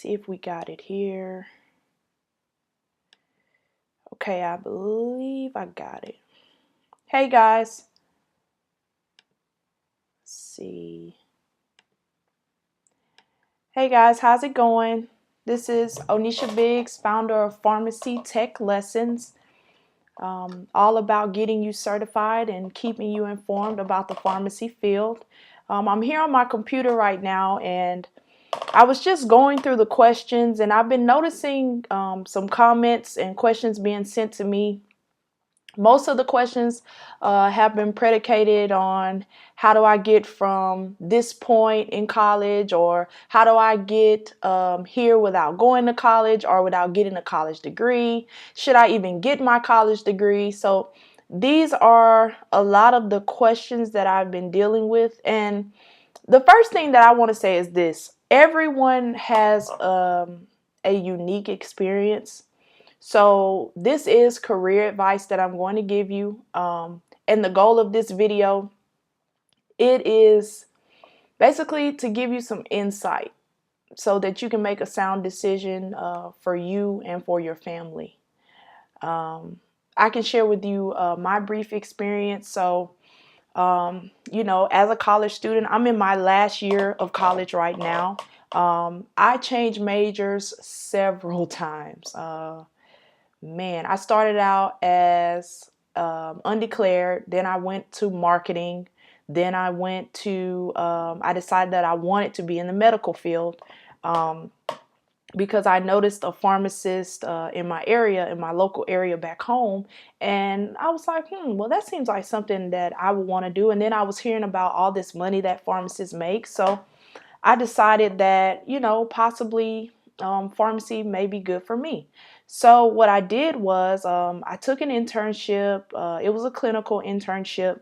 see if we got it here. Okay, I believe I got it. Hey guys. Let's see. Hey guys, how's it going? This is Onisha Biggs, founder of Pharmacy Tech Lessons. All about getting you certified and keeping you informed about the pharmacy field. I'm here on my computer right now, and I was just going through the questions, and I've been noticing some comments and questions being sent to me. Most of the questions have been predicated on how do I get from this point in college, or how do I get here without going to college or without getting a college degree? Should I even get my college degree? So these are a lot of the questions that I've been dealing with. And the first thing that I want to say is this: everyone has a unique experience. So this is career advice that I'm going to give you. And the goal of this video, it is basically to give you some insight so that you can make a sound decision for you and for your family. I can share with you my brief experience. So, as a college student, I'm in my last year of college right now. I changed majors several times. I started out as undeclared. Then I went to marketing. Then I decided that I wanted to be in the medical field because I noticed a pharmacist in my area, in my local area back home. And I was like, well, that seems like something that I would want to do. And then I was hearing about all this money that pharmacists make. So I decided that, possibly pharmacy may be good for me. So what I did was I took an internship. It was a clinical internship.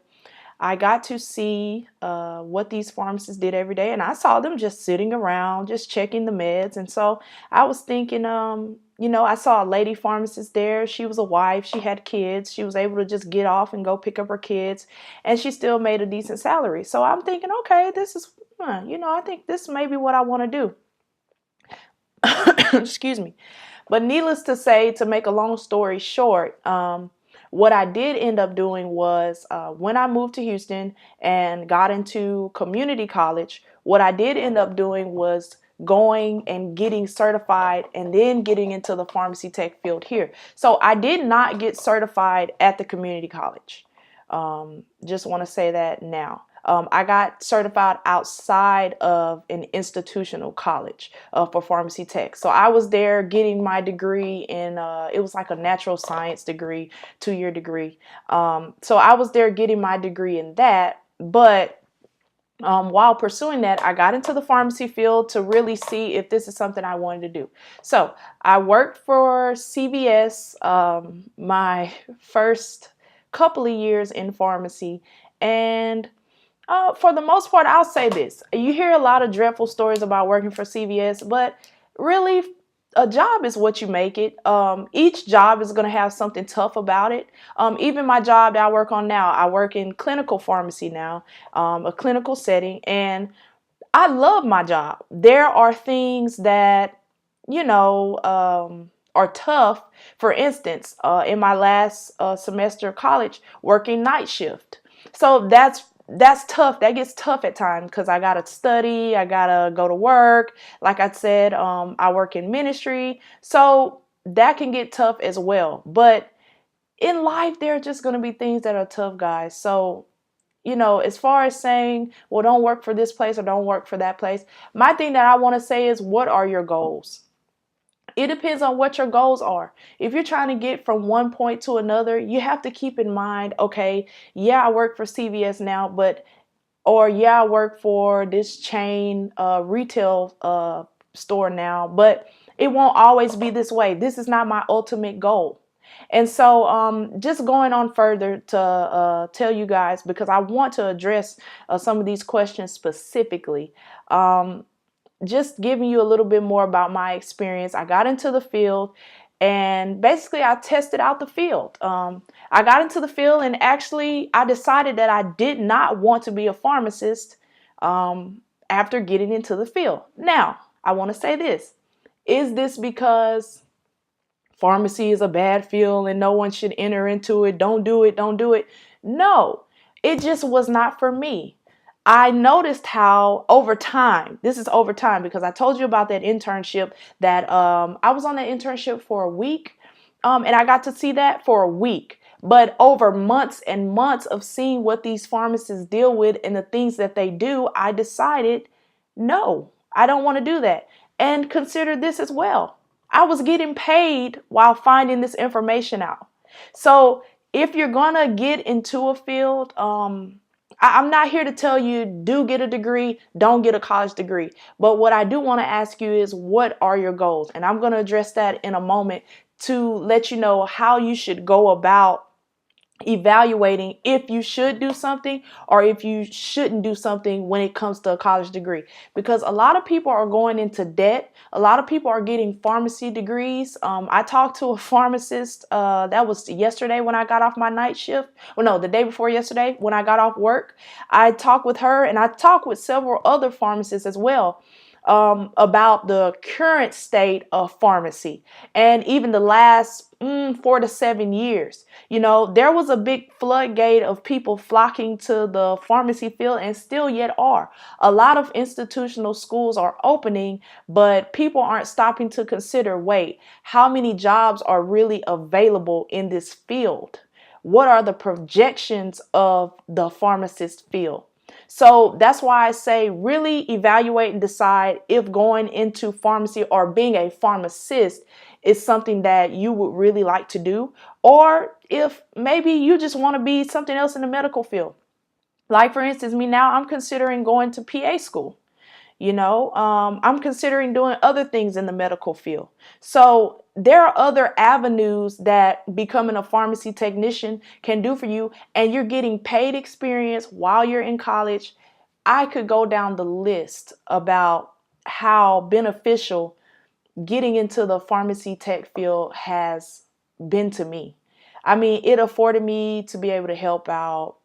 I got to see what these pharmacists did every day, and I saw them just sitting around, just checking the meds. And so I was thinking, I saw a lady pharmacist there. She was a wife. She had kids. She was able to just get off and go pick up her kids, and she still made a decent salary. So I'm thinking, okay, this is, I think this may be what I want to do. Excuse me. But needless to say, to make a long story short, what I did end up doing was when I moved to Houston and got into community college, what I did end up doing was going and getting certified and then getting into the pharmacy tech field here. So I did not get certified at the community college. Just want to say that now. I got certified outside of an institutional college for pharmacy tech. So I was there getting my degree in, it was like a natural science degree, 2-year degree. So I was there getting my degree in that. But while pursuing that, I got into the pharmacy field to really see if this is something I wanted to do. So I worked for CVS my first couple of years in pharmacy, and for the most part, I'll say this. You hear a lot of dreadful stories about working for CVS, but really, a job is what you make it. Each job is going to have something tough about it. Even my job that I work on now, I work in clinical pharmacy now, a clinical setting, and I love my job. There are things that, are tough. For instance, in my last semester of college, working night shift. So that's tough. That gets tough at times because I gotta study, I gotta go to work. Like I said, I work in ministry, so that can get tough as well. But in life, there are just gonna be things that are tough, guys. So, as far as saying, well, don't work for this place or don't work for that place, my thing that I want to say is, what are your goals? It depends on what your goals are. If you're trying to get from one point to another, you have to keep in mind, okay, yeah, I work for CVS now, or yeah, I work for this chain retail store now, but it won't always be this way. This is not my ultimate goal. And so just going on further to tell you guys, because I want to address some of these questions specifically. Just giving you a little bit more about my experience. I got into the field and basically I tested out the field. I got into the field and actually I decided that I did not want to be a pharmacist after getting into the field. Now, I want to say this. Is this because pharmacy is a bad field and no one should enter into it? Don't do it. Don't do it. No, it just was not for me. I noticed how over time, this is over time because I told you about that internship that I was on that internship for a week, and I got to see that for a week. But over months and months of seeing what these pharmacists deal with and the things that they do, I decided, no, I don't want to do that. And consider this as well. I was getting paid while finding this information out. So if you're gonna get into a field, I'm not here to tell you do get a degree, don't get a college degree. But what I do want to ask you is, what are your goals? And I'm going to address that in a moment to let you know how you should go about evaluating if you should do something or if you shouldn't do something when it comes to a college degree, because a lot of people are going into debt. A lot of people are getting pharmacy degrees. I talked to a pharmacist that was yesterday when I got off my night shift. Well, no, the day before yesterday when I got off work. I talked with her, and I talked with several other pharmacists as well, about the current state of pharmacy and even the last 4 to 7 years. You know, there was a big floodgate of people flocking to the pharmacy field and still yet are. A lot of institutional schools are opening, but people aren't stopping to consider, wait, how many jobs are really available in this field? What are the projections of the pharmacist field? So that's why I say really evaluate and decide if going into pharmacy or being a pharmacist is something that you would really like to do, or if maybe you just want to be something else in the medical field. Like for instance, me now, I'm considering going to PA school. I'm considering doing other things in the medical field. So there are other avenues that becoming a pharmacy technician can do for you, and you're getting paid experience while you're in college. I could go down the list about how beneficial getting into the pharmacy tech field has been to me. I mean, it afforded me to be able to help out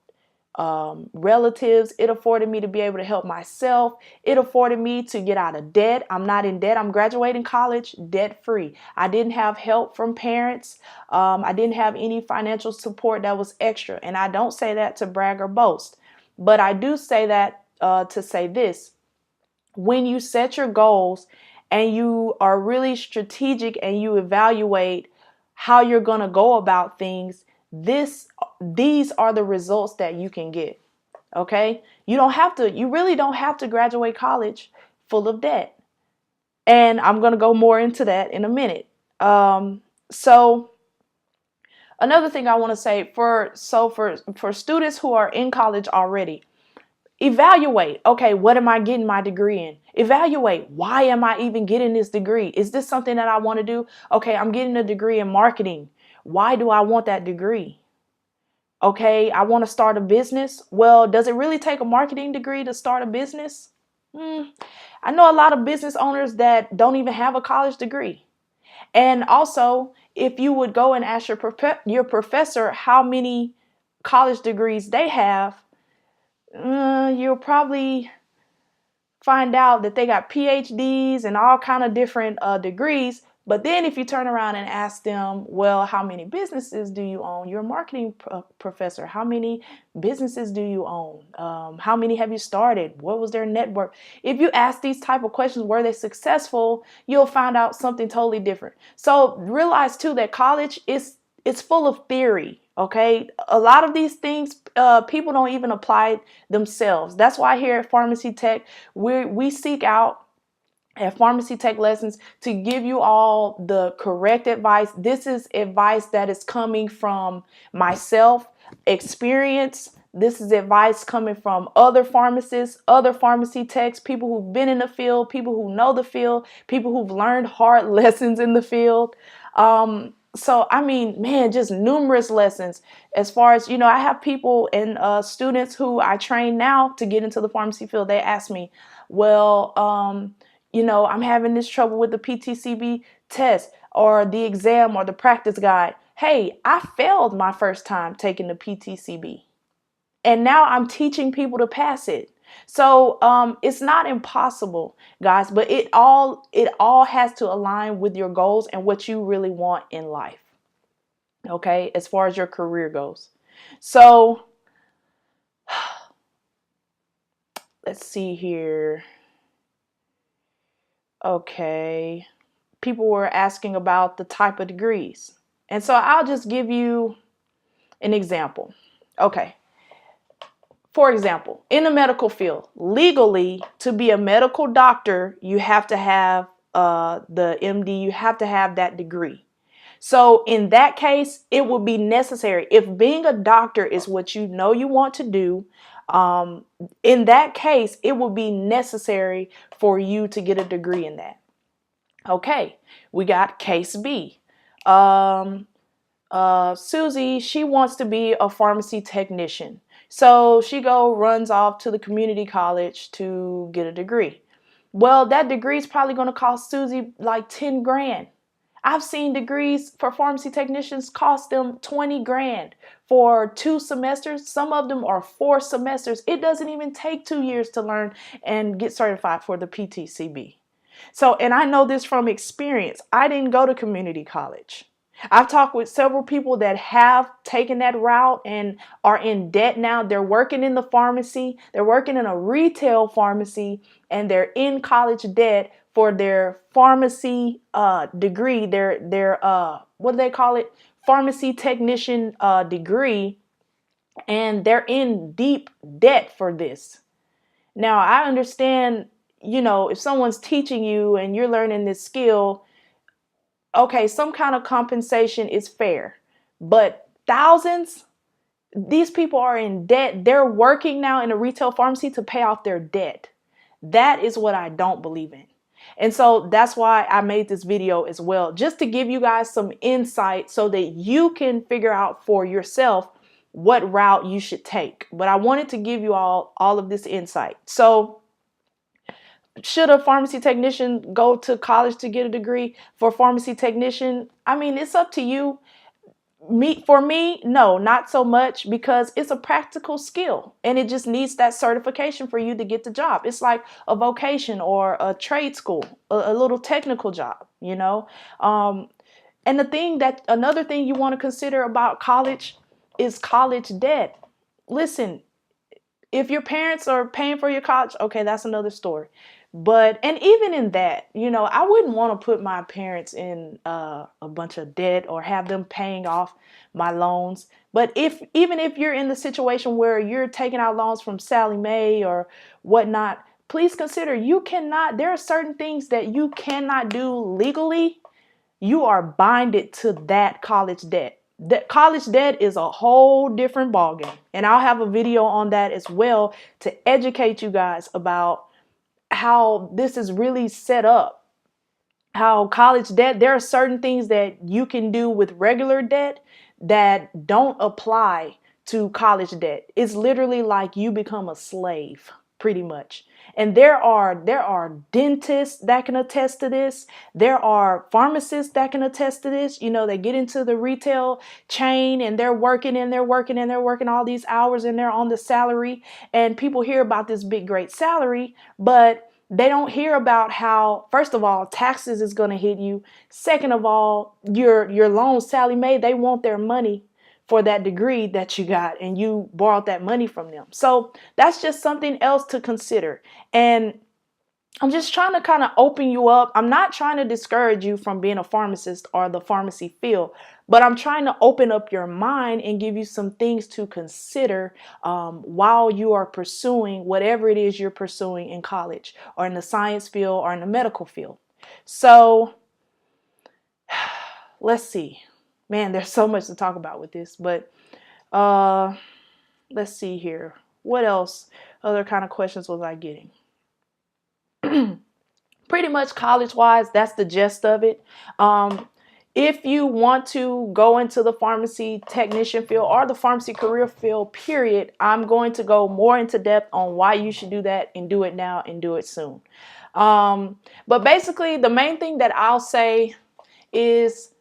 relatives. It afforded me to be able to help myself. It afforded me to get out of debt. I'm not in debt. I'm graduating college debt free. I didn't have help from parents. I didn't have any financial support that was extra. And I don't say that to brag or boast, but I do say that to say this. When you set your goals and you are really strategic and you evaluate how you're going to go about things, these are the results that you can get. Okay? You really don't have to graduate college full of debt. And I'm going to go more into that in a minute. So another thing I want to say for students who are in college already, evaluate, okay, what am I getting my degree in? Evaluate, why am I even getting this degree? Is this something that I want to do? Okay, I'm getting a degree in marketing. Why do I want that degree? Okay, I want to start a business. Well, does it really take a marketing degree to start a business? I know a lot of business owners that don't even have a college degree. And also, if you would go and ask your professor how many college degrees they have, you'll probably find out that they got PhDs and all kind of different degrees. But then if you turn around and ask them, well, how many businesses do you own? You're a marketing professor. How many businesses do you own? How many have you started? What was their network? If you ask these type of questions, were they successful? You'll find out something totally different. So realize too that college it's full of theory. Okay, a lot of these things people don't even apply themselves. That's why here at Pharmacy Tech, we seek out at Pharmacy Tech Lessons to give you all the correct advice. This is advice that is coming from myself, experience. This is advice coming from other pharmacists, other pharmacy techs, people who've been in the field, people who know the field, people who've learned hard lessons in the field. So, I mean, man, just numerous lessons as far as, I have people and students who I train now to get into the pharmacy field. They ask me, well, I'm having this trouble with the PTCB test or the exam or the practice guide. Hey, I failed my first time taking the PTCB. And now I'm teaching people to pass it. So it's not impossible, guys, but it all has to align with your goals and what you really want in life. Okay, as far as your career goes. So let's see here. Okay. People were asking about the type of degrees. And so I'll just give you an example. Okay. For example, in the medical field, legally, to be a medical doctor, you have to have the MD, you have to have that degree. So in that case, it would be necessary. If being a doctor is what you know you want to do, in that case, it would be necessary for you to get a degree in that. Okay, we got case B. Susie, she wants to be a pharmacy technician. So she runs off to the community college to get a degree. Well, that degree is probably going to cost Susie like 10 grand. I've seen degrees for pharmacy technicians cost them 20 grand for 2 semesters. Some of them are 4 semesters. It doesn't even take 2 years to learn and get certified for the PTCB. So, and I know this from experience. I didn't go to community college. I've talked with several people that have taken that route and are in debt now. They're working in the pharmacy, they're working in a retail pharmacy, and they're in college debt for their pharmacy degree, their what do they call it? Pharmacy technician degree, and they're in deep debt for this. Now, I understand, if someone's teaching you and you're learning this skill, okay, some kind of compensation is fair, but thousands, these people are in debt. They're working now in a retail pharmacy to pay off their debt. That is what I don't believe in. And so that's why I made this video as well, just to give you guys some insight so that you can figure out for yourself what route you should take. But I wanted to give you all of this insight. So should a pharmacy technician go to college to get a degree for pharmacy technician? I mean, it's up to you. For me, no, not so much, because it's a practical skill and it just needs that certification for you to get the job. It's like a vocation or a trade school, a little technical job, and another thing you want to consider about college is college debt. Listen, if your parents are paying for your college, okay, that's another story. But, and even in that, I wouldn't want to put my parents in a bunch of debt or have them paying off my loans. But even if you're in the situation where you're taking out loans from Sally Mae or whatnot, please consider there are certain things that you cannot do legally. You are binded to that college debt. That college debt is a whole different ballgame. And I'll have a video on that as well to educate you guys about how this is really set up. How college debt, there are certain things that you can do with regular debt that don't apply to college debt. It's literally like you become a slave, pretty much. And there are dentists that can attest to this. There are pharmacists that can attest to this. They get into the retail chain and they're working and they're working and they're working all these hours and they're on the salary. And people hear about this big, great salary, but they don't hear about how, first of all, taxes is going to hit you. Second of all, your loan, Sally Mae, they want their money for that degree that you got and you borrowed that money from them. So that's just something else to consider. And I'm just trying to kind of open you up. I'm not trying to discourage you from being a pharmacist or the pharmacy field, but I'm trying to open up your mind and give you some things to consider while you are pursuing whatever it is you're pursuing in college or in the science field or in the medical field. So let's see. Man, there's so much to talk about with this, but let's see here. What else? Other kind of questions was I getting? Pretty much college-wise, that's the gist of it. If you want to go into the pharmacy technician field or the pharmacy career field, period, I'm going to go more into depth on why you should do that and do it now and do it soon. But basically, the main thing that I'll say is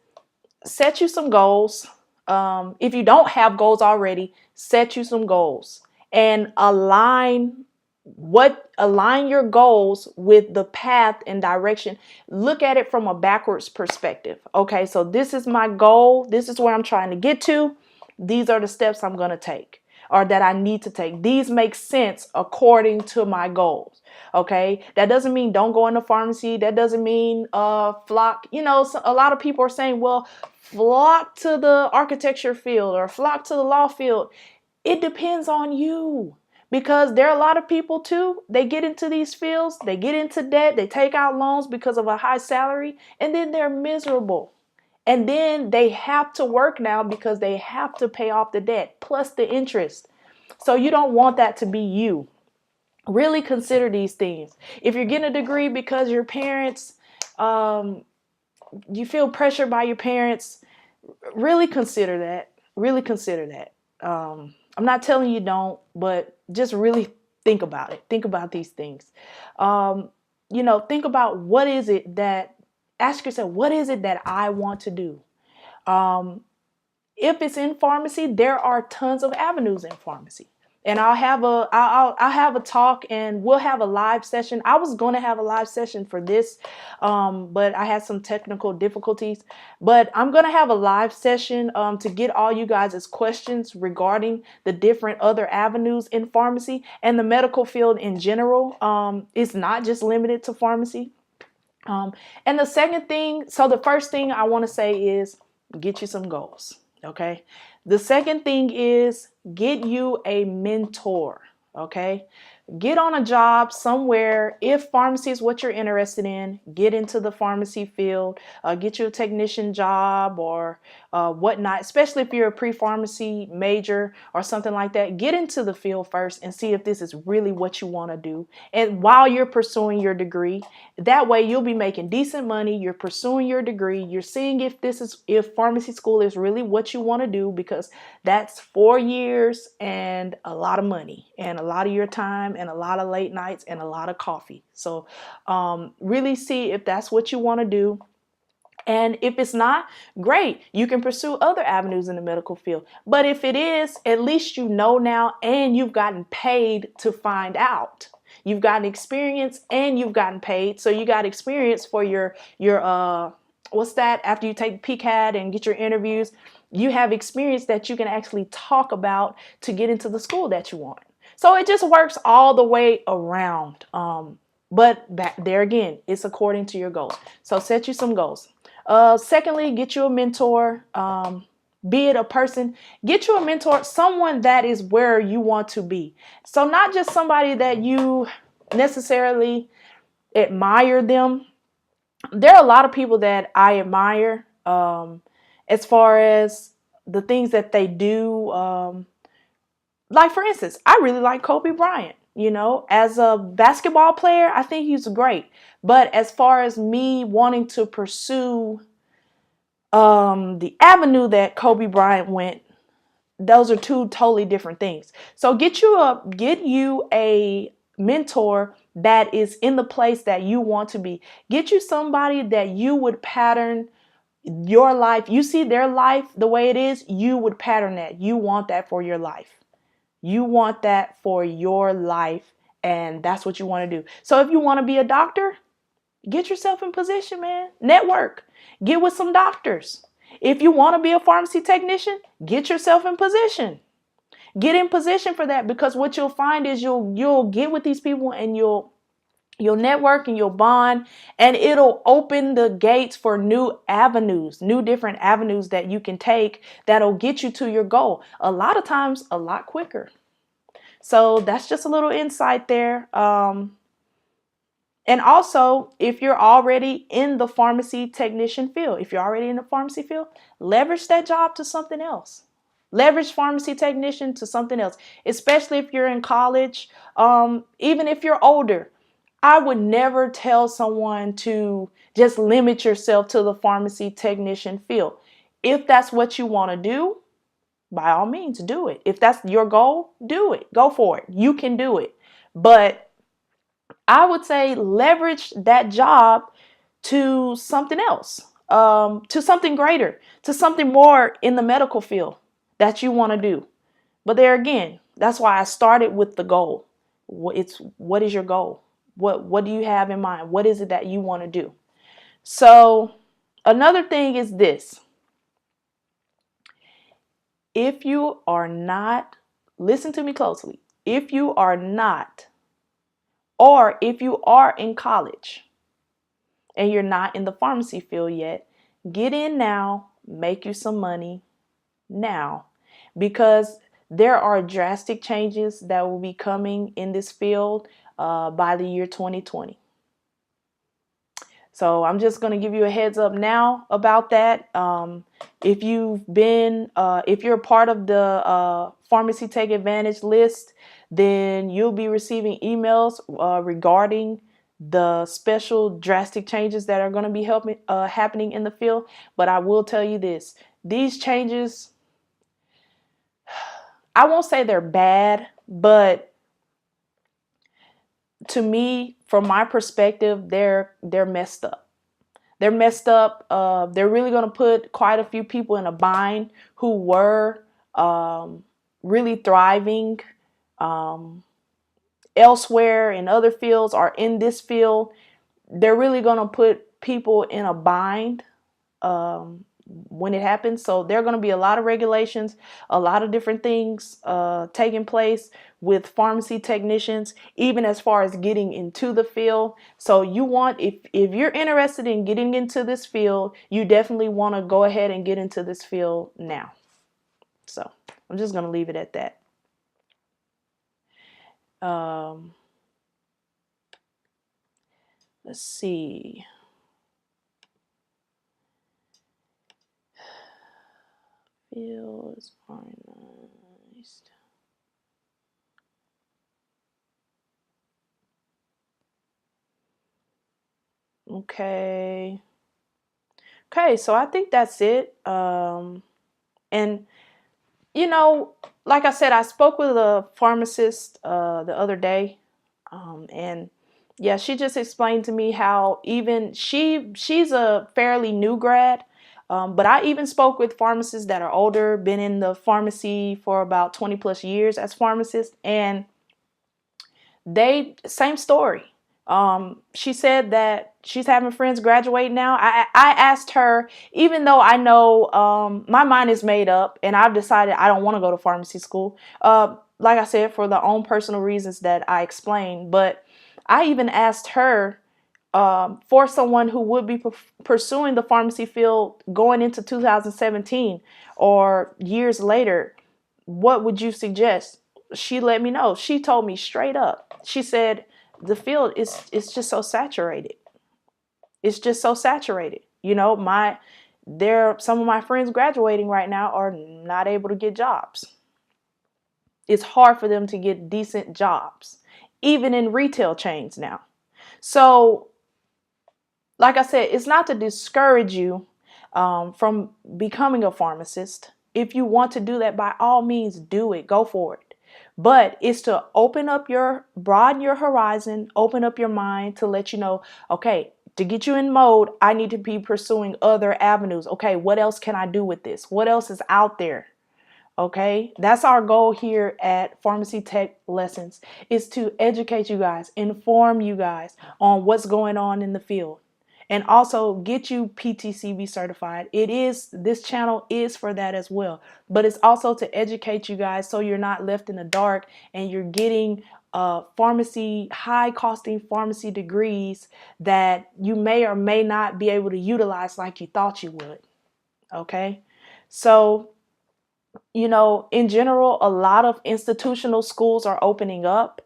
set you some goals. If you don't have goals already, set you some goals and align what align your goals with the path and direction. Look at it from a backwards perspective. Okay, so this is my goal. This is where I'm trying to get to. These are the steps I'm going to take, or that I need to take. These make sense according to my goals. Okay, that doesn't mean don't go into pharmacy. That doesn't mean flock. So a lot of people are saying, well, flock to the architecture field or flock to the law field. It depends on you. Because there are a lot of people too, they get into these fields, they get into debt, they take out loans because of a high salary, and then they're miserable. And then they have to work now because they have to pay off the debt plus the interest. So you don't want that to be you. Really consider these things. If you're getting a degree because your parents, you feel pressured by your parents, really consider that. Really consider that. I'm not telling you don't, but just really think about it. Think about these things. Think about ask yourself, what is it that I want to do? If it's in pharmacy, there are tons of avenues in pharmacy. And I'll have a talk, and we'll have a live session. I was going to have a live session for this, but I had some technical difficulties. But I'm going to have a live session to get all you guys' questions regarding the different other avenues in pharmacy and the medical field in general. It's not just limited to pharmacy. And the first thing I want to say is get you some goals. Okay. The second thing is get you a mentor. Okay. Get on a job somewhere. If pharmacy is what you're interested in, get into the pharmacy field, get you a technician job or whatnot, especially if you're a pre-pharmacy major or something like that. Get into the field first and see if this is really what you want to do. And while you're pursuing your degree, that way you'll be making decent money. You're pursuing your degree. You're seeing if pharmacy school is really what you want to do, because that's 4 years and a lot of money and a lot of your time and a lot of late nights and a lot of coffee. So really see if that's what you want to do. And if it's not, great, you can pursue other avenues in the medical field. But if it is, at least you know now, and you've gotten paid to find out. You've gotten experience and you've gotten paid. So you got experience for your what's that? After you take PCAT and get your interviews, you have experience that you can actually talk about to get into the school that you want. So it just works all the way around. But back there again, it's according to your goals. So set you some goals. Secondly, get you a mentor. Be it a person, get you a mentor, someone that is where you want to be. So not just somebody that you necessarily admire them. There are a lot of people that I admire as far as the things that they do. Like, for instance, I really like Kobe Bryant. As a basketball player, I think he's great. But as far as me wanting to pursue the avenue that Kobe Bryant went, those are two totally different things. So get you a mentor that is in the place that you want to be. Get you somebody that you would pattern your life. You see their life the way it is, you would pattern that. You want that for your life. You want that for your life, and that's what you want to do. So if you want to be a doctor, get yourself in position, man. Network. Get with some doctors. If you want to be a pharmacy technician, get yourself in position. Get in position for that, because what you'll find is you'll get with these people and you'll network and you'll bond, and it'll open the gates for new different avenues that you can take that'll get you to your goal. A lot of times, a lot quicker. So that's just a little insight there. And also, if you're already in the pharmacy technician field, leverage that job to something else. Leverage pharmacy technician to something else, especially if you're in college. Even if you're older, I would never tell someone to just limit yourself to the pharmacy technician field. If that's what you want to do, by all means, do it. If that's your goal, do it. Go for it. You can do it. But I would say leverage that job to something else, to something greater, to something more in the medical field that you want to do. But there again, that's why I started with the goal. What is your goal? What do you have in mind? What is it that you want to do? So another thing is this. If you are not, listen to me closely. If you are not, or if you are in college and you're not in the pharmacy field yet, get in now, make you some money now, because there are drastic changes that will be coming in this field by the year 2020. So I'm just going to give you a heads up now about that. If you're a part of the Pharmacy Take Advantage list, then you'll be receiving emails regarding the special drastic changes that are going to be happening in the field. But I will tell you this, these changes, I won't say they're bad, but to me, from my perspective, they're messed up. They're messed up. They're really going to put quite a few people in a bind who were really thriving elsewhere in other fields or in this field. They're really going to put people in a bind when it happens. So there are going to be a lot of regulations, a lot of different things taking place with pharmacy technicians, even as far as getting into the field. So if you're interested in getting into this field, you definitely want to go ahead and get into this field now. So I'm just going to leave it at that. Let's see. Field is organized. Okay, so I think that's it. And like I said, I spoke with a pharmacist the other day, and yeah, she just explained to me how even she's a fairly new grad, but I even spoke with pharmacists that are older, been in the pharmacy for about 20 plus years as pharmacists, and same story. She said that she's having friends graduate now. I asked her, even though I know my mind is made up and I've decided I don't want to go to pharmacy school. Like I said, for the own personal reasons that I explained. But I even asked her for someone who would be pursuing the pharmacy field going into 2017 or years later, what would you suggest? She let me know. She told me straight up. She said, the field is just so saturated. It's just so saturated. Some of my friends graduating right now are not able to get jobs. It's hard for them to get decent jobs, even in retail chains now. So, like I said, it's not to discourage you from becoming a pharmacist. If you want to do that, by all means, do it. Go for it. But it's to broaden your horizon, open up your mind to let you know, okay, to get you in mode, I need to be pursuing other avenues. Okay, what else can I do with this? What else is out there? Okay, that's our goal here at Pharmacy Tech Lessons, is to educate you guys, inform you guys on what's going on in the field, and also get you PTCB certified. This channel is for that as well, but it's also to educate you guys so you're not left in the dark and you're getting high costing pharmacy degrees that you may or may not be able to utilize like you thought you would. Okay, so in general, a lot of institutional schools are opening up,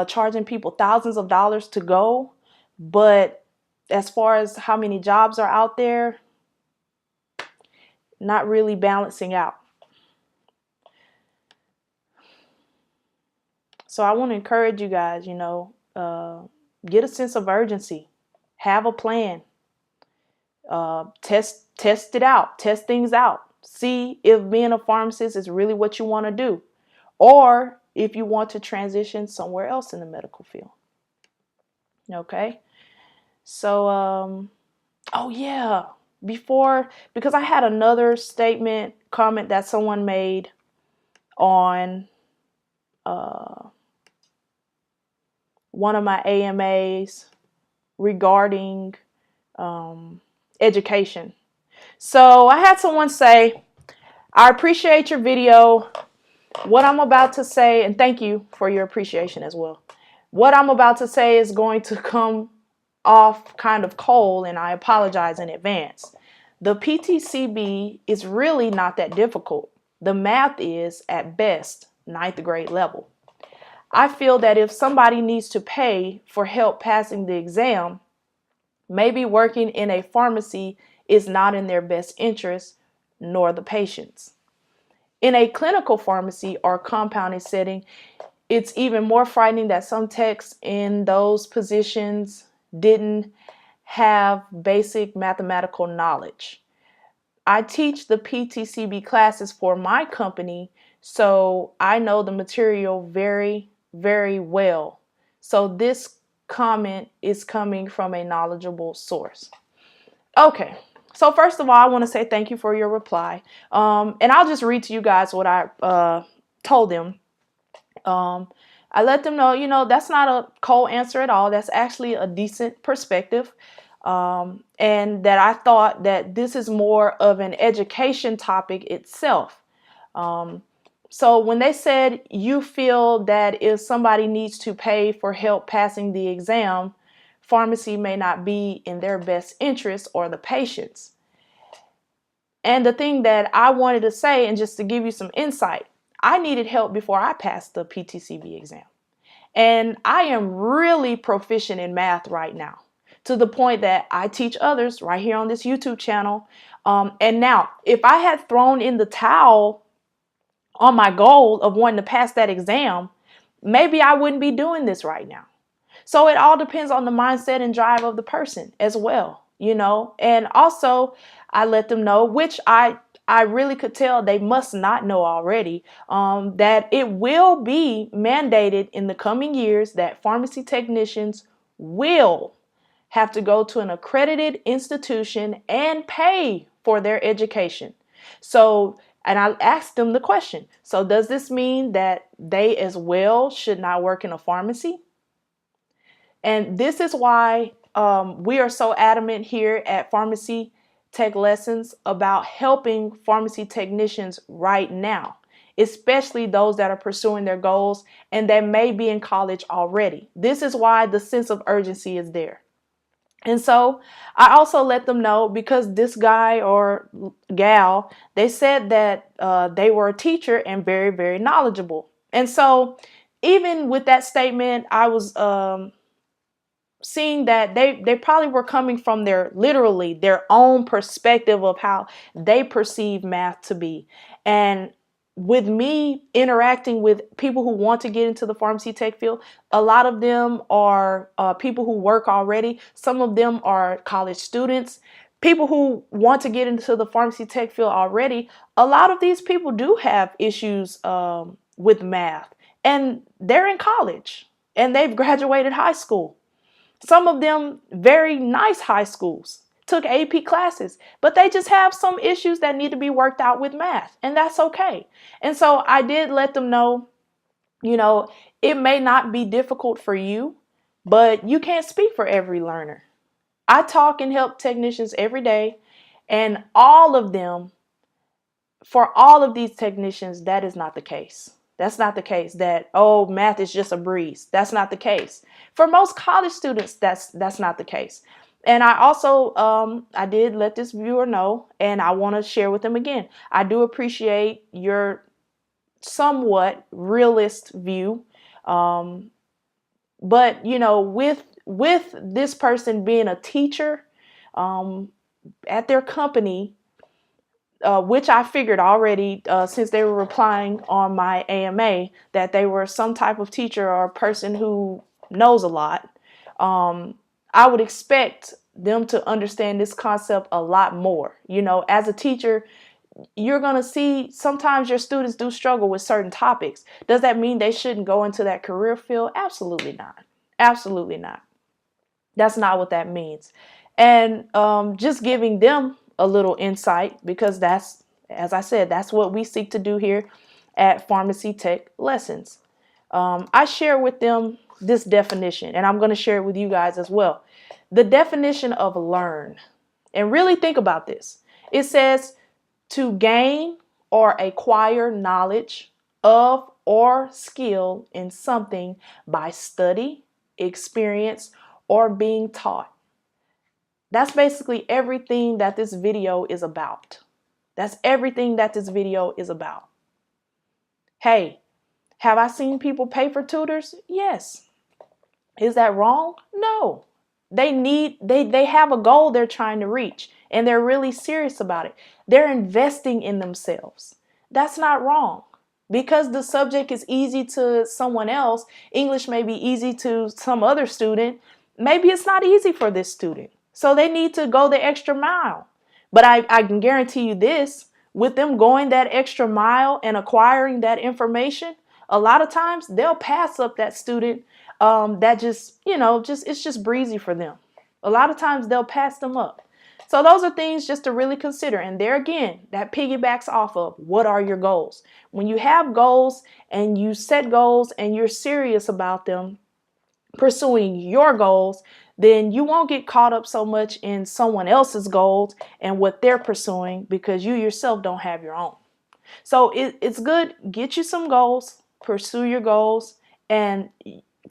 charging people thousands of dollars to go, but as far as how many jobs are out there, not really balancing out. So I want to encourage you guys, get a sense of urgency, have a plan, test it out, test things out, see if being a pharmacist is really what you want to do, or if you want to transition somewhere else in the medical field. Okay. So, oh yeah, because I had another comment that someone made on one of my AMAs regarding education. So I had someone say, I appreciate your video. What I'm about to say, and thank you for your appreciation as well. What I'm about to say is going to come off kind of cold, and I apologize in advance. The PTCB is really not that difficult. The math is, at best, 9th grade level. I feel that if somebody needs to pay for help passing the exam, maybe working in a pharmacy is not in their best interest, nor the patient's. In a clinical pharmacy or compounding setting, it's even more frightening that some techs in those positions didn't have basic mathematical knowledge. I teach the PTCB classes for my company, so I know the material very, very well. So this comment is coming from a knowledgeable source. Okay, so first of all, I want to say thank you for your reply. And I'll just read to you guys what I told them. I let them know, that's not a cold answer at all. That's actually a decent perspective. And that I thought that this is more of an education topic itself. So when they said you feel that if somebody needs to pay for help passing the exam, pharmacy may not be in their best interest or the patient's. And the thing that I wanted to say, and just to give you some insight, I needed help before I passed the PTCB exam. And I am really proficient in math right now, to the point that I teach others right here on this YouTube channel. And now, if I had thrown in the towel on my goal of wanting to pass that exam, maybe I wouldn't be doing this right now. So it all depends on the mindset and drive of the person as well, And also, I let them know, which I really could tell they must not know already, that it will be mandated in the coming years that pharmacy technicians will have to go to an accredited institution and pay for their education. So, and I asked them the question, so does this mean that they as well should not work in a pharmacy? And this is why we are so adamant here at Pharmacy Tech Lessons about helping pharmacy technicians right now, especially those that are pursuing their goals and that may be in college already. This is why the sense of urgency is there. And so I also let them know, because this guy or gal, they said that they were a teacher and very, very knowledgeable. And so even with that statement, I was seeing that they probably were coming from literally their own perspective of how they perceive math to be. And with me interacting with people who want to get into the pharmacy tech field, a lot of them are people who work already. Some of them are college students. People who want to get into the pharmacy tech field already, a lot of these people do have issues with math, and they're in college and they've graduated high school. Some of them very nice high schools, took AP classes, but they just have some issues that need to be worked out with math, and that's okay. And so I did let them know, it may not be difficult for you, but you can't speak for every learner. I talk and help technicians every day, and for all of these technicians, that is not the case. That's not the case that, math is just a breeze. That's not the case. For most college students, that's not the case. And I also, I did let this viewer know, and I want to share with them again. I do appreciate your somewhat realist view. But, with this person being a teacher at their company, which I figured already since they were replying on my AMA that they were some type of teacher or a person who knows a lot, I would expect them to understand this concept a lot more. As a teacher, you're going to see sometimes your students do struggle with certain topics. Does that mean they shouldn't go into that career field? Absolutely not. Absolutely not. That's not what that means. And just giving them a little insight, because that's, as I said, that's what we seek to do here at Pharmacy Tech Lessons. I share with them this definition, and I'm going to share it with you guys as well. The definition of learn. And really think about this. It says to gain or acquire knowledge of or skill in something by study, experience, or being taught. That's basically everything that this video is about. That's everything that this video is about. Hey, have I seen people pay for tutors? Yes. Is that wrong? No. They have a goal they're trying to reach, and they're really serious about it. They're investing in themselves. That's not wrong. Because the subject is easy to someone else, English may be easy to some other student, maybe it's not easy for this student. So they need to go the extra mile. But I can guarantee you this, with them going that extra mile and acquiring that information, a lot of times they'll pass up that student that just, it's just breezy for them. A lot of times they'll pass them up. So those are things just to really consider. And there again, that piggybacks off of what are your goals. When you have goals and you set goals and you're serious about them, pursuing your goals, then you won't get caught up so much in someone else's goals and what they're pursuing because you yourself don't have your own. So it's good. Get you some goals, pursue your goals, and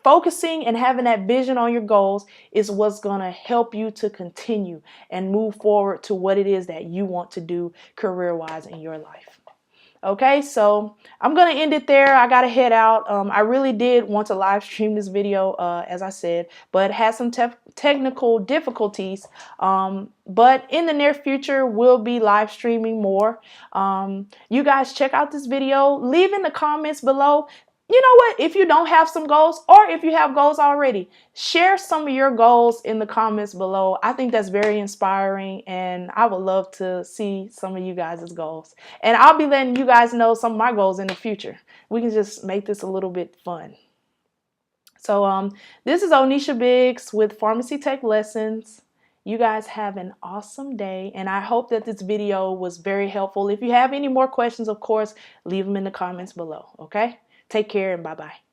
focusing and having that vision on your goals is what's going to help you to continue and move forward to what it is that you want to do career-wise in your life. Okay, so I'm going to end it there. I got to head out. I really did want to live stream this video, as I said, but had some technical difficulties. But in the near future, we'll be live streaming more. You guys check out this video. Leave in the comments below. You know what? If you don't have some goals, or if you have goals already, share some of your goals in the comments below. I think that's very inspiring, and I would love to see some of you guys' goals. And I'll be letting you guys know some of my goals in the future. We can just make this a little bit fun. So this is Onisha Biggs with Pharmacy Tech Lessons. You guys have an awesome day, and I hope that this video was very helpful. If you have any more questions, of course, leave them in the comments below, okay? Take care and bye-bye.